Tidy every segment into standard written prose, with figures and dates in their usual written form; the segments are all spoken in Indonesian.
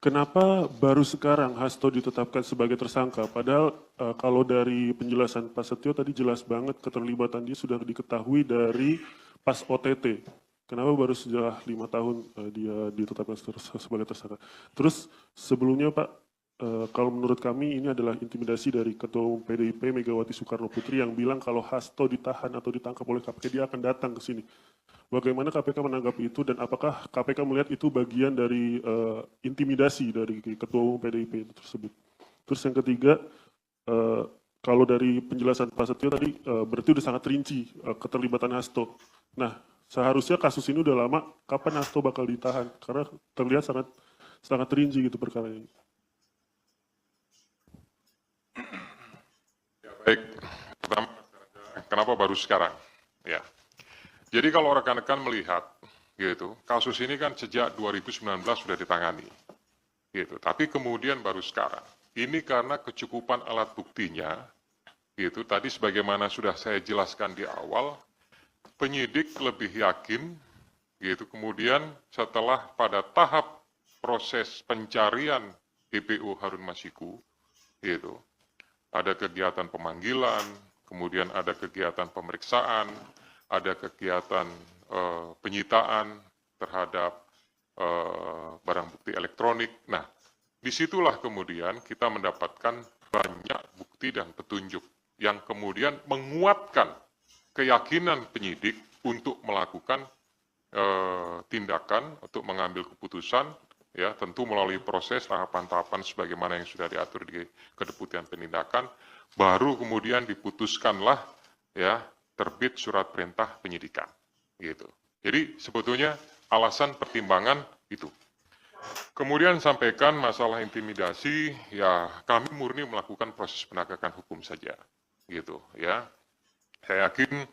Kenapa baru sekarang Hasto ditetapkan sebagai tersangka? Padahal kalau dari penjelasan Pak Setio tadi jelas banget keterlibatan dia sudah diketahui dari pas OTT. Kenapa baru setelah 5 tahun dia ditetapkan sebagai tersangka? Terus sebelumnya Pak, kalau menurut kami ini adalah intimidasi dari Ketua Umum PDIP Megawati Soekarno Putri yang bilang kalau Hasto ditahan atau ditangkap oleh KPK dia akan datang ke sini. Bagaimana KPK menanggapi itu dan apakah KPK melihat itu bagian dari intimidasi dari Ketua Umum PDIP itu tersebut? Terus yang ketiga, kalau dari penjelasan Pak Setio tadi berarti udah sangat rinci keterlibatan Hasto. Nah, seharusnya kasus ini udah lama, kapan Hasto bakal ditahan? Karena terlihat sangat rinci gitu perkara ini. Ya, baik, pertama, kenapa baru sekarang? Ya, jadi kalau rekan-rekan melihat, gitu, kasus ini kan sejak 2019 sudah ditangani, gitu. Tapi kemudian baru sekarang. Ini karena kecukupan alat buktinya, gitu. Tadi sebagaimana sudah saya jelaskan di awal, penyidik lebih yakin, gitu. Kemudian setelah pada tahap proses pencarian DPO Harun Masiku, gitu, ada kegiatan pemanggilan, kemudian ada kegiatan pemeriksaan, ada kegiatan penyitaan terhadap barang bukti elektronik. Nah, disitulah kemudian kita mendapatkan banyak bukti dan petunjuk yang kemudian menguatkan keyakinan penyidik untuk melakukan tindakan, untuk mengambil keputusan, ya tentu melalui proses tahapan-tahapan sebagaimana yang sudah diatur di Kedeputian Penindakan, baru kemudian diputuskanlah ya terbit surat perintah penyidikan, gitu. Jadi sebetulnya alasan pertimbangan itu. Kemudian sampaikan masalah intimidasi, ya kami murni melakukan proses penegakan hukum saja, gitu ya. Saya yakin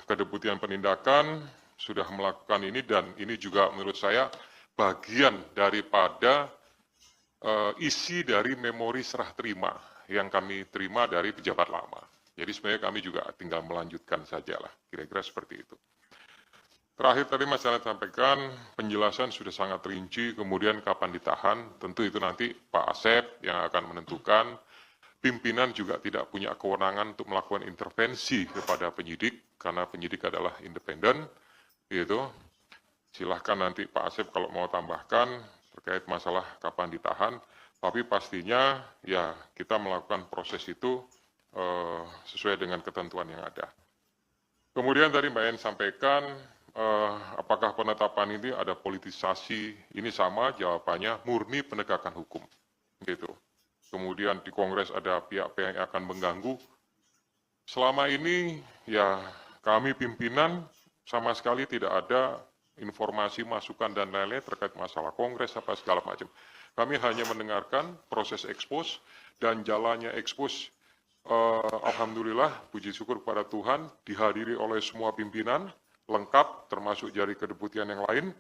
Kedeputian Penindakan sudah melakukan ini dan ini juga menurut saya bagian daripada isi dari memori serah terima yang kami terima dari pejabat lama. Jadi sebenarnya kami juga tinggal melanjutkan saja lah, kira-kira seperti itu. Terakhir tadi Mas Janet sampaikan, penjelasan sudah sangat rinci, kemudian kapan ditahan, tentu itu nanti Pak Asep yang akan menentukan. Pimpinan juga tidak punya kewenangan untuk melakukan intervensi kepada penyidik, karena penyidik adalah independen, gitu. Silahkan nanti Pak Asep kalau mau tambahkan terkait masalah kapan ditahan, tapi pastinya ya kita melakukan proses itu sesuai dengan ketentuan yang ada. Kemudian tadi Mbak En sampaikan, apakah penetapan ini ada politisasi? Ini sama jawabannya murni penegakan hukum, gitu. Kemudian di Kongres ada pihak-pihak yang akan mengganggu. Selama ini ya kami pimpinan sama sekali tidak ada informasi, masukan dan lain-lain terkait masalah Kongres apa segala macam. Kami hanya mendengarkan proses ekspos dan jalannya ekspos. Alhamdulillah, puji syukur kepada Tuhan, dihadiri oleh semua pimpinan, lengkap termasuk dari kedeputian yang lain.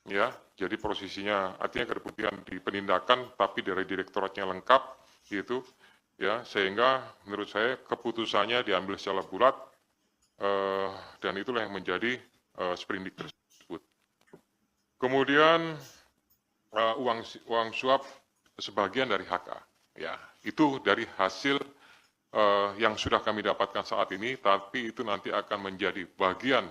Ya, jadi posisinya artinya kedeputian di penindakan, tapi dari direktoratnya lengkap, gitu. Ya, sehingga menurut saya keputusannya diambil secara bulat, dan itulah yang menjadi sprindik tersebut. Kemudian uang suap sebagian dari HK, ya itu dari hasil yang sudah kami dapatkan saat ini, tapi itu nanti akan menjadi bagian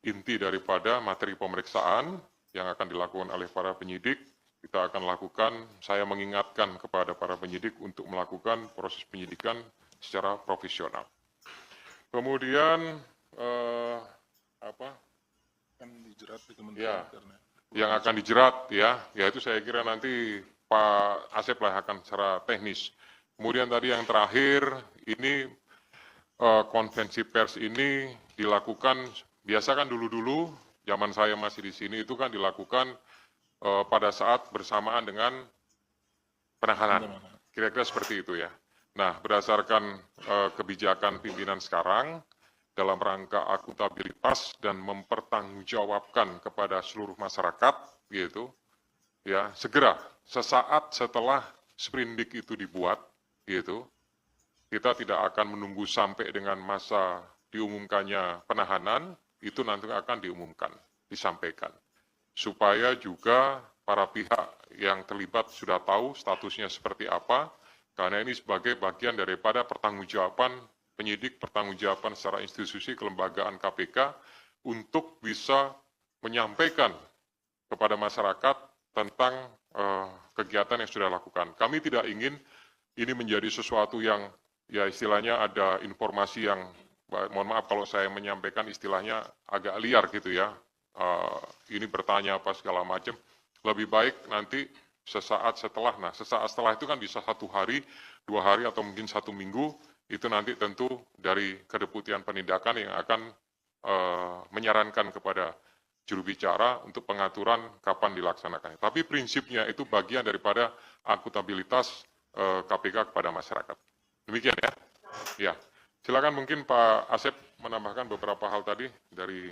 inti daripada materi pemeriksaan yang akan dilakukan oleh para penyidik. Kita akan lakukan, saya mengingatkan kepada para penyidik untuk melakukan proses penyidikan secara profesional. Kemudian Kan dijerat di Kementerian ya, karena yang akan dijerat ya itu saya kira nanti Pak Asep lah akan secara teknis. Kemudian tadi yang terakhir ini konvensi pers ini dilakukan biasa kan dulu-dulu zaman saya masih di sini itu kan dilakukan pada saat bersamaan dengan penahanan. Kira-kira seperti itu ya. Nah, berdasarkan kebijakan pimpinan sekarang dalam rangka akuntabilitas dan mempertanggungjawabkan kepada seluruh masyarakat gitu ya, segera sesaat setelah sprindik itu dibuat gitu, kita tidak akan menunggu sampai dengan masa diumumkannya penahanan, itu nanti akan diumumkan, disampaikan. Supaya juga para pihak yang terlibat sudah tahu statusnya seperti apa, karena ini sebagai bagian daripada pertanggungjawaban penyidik, pertanggungjawaban secara institusi kelembagaan KPK untuk bisa menyampaikan kepada masyarakat tentang kegiatan yang sudah dilakukan. Kami tidak ingin ini menjadi sesuatu yang ya istilahnya ada informasi yang, mohon maaf kalau saya menyampaikan istilahnya agak liar gitu ya, ini bertanya apa segala macam. Lebih baik nanti sesaat setelah, nah sesaat setelah itu kan bisa 1 hari, 2 hari atau mungkin 1 minggu, itu nanti tentu dari Kedeputian Penindakan yang akan menyarankan kepada juru bicara untuk pengaturan kapan dilaksanakannya. Tapi prinsipnya itu bagian daripada akuntabilitas KPK kepada masyarakat. Demikian ya. Ya, silakan mungkin Pak Asep menambahkan beberapa hal tadi dari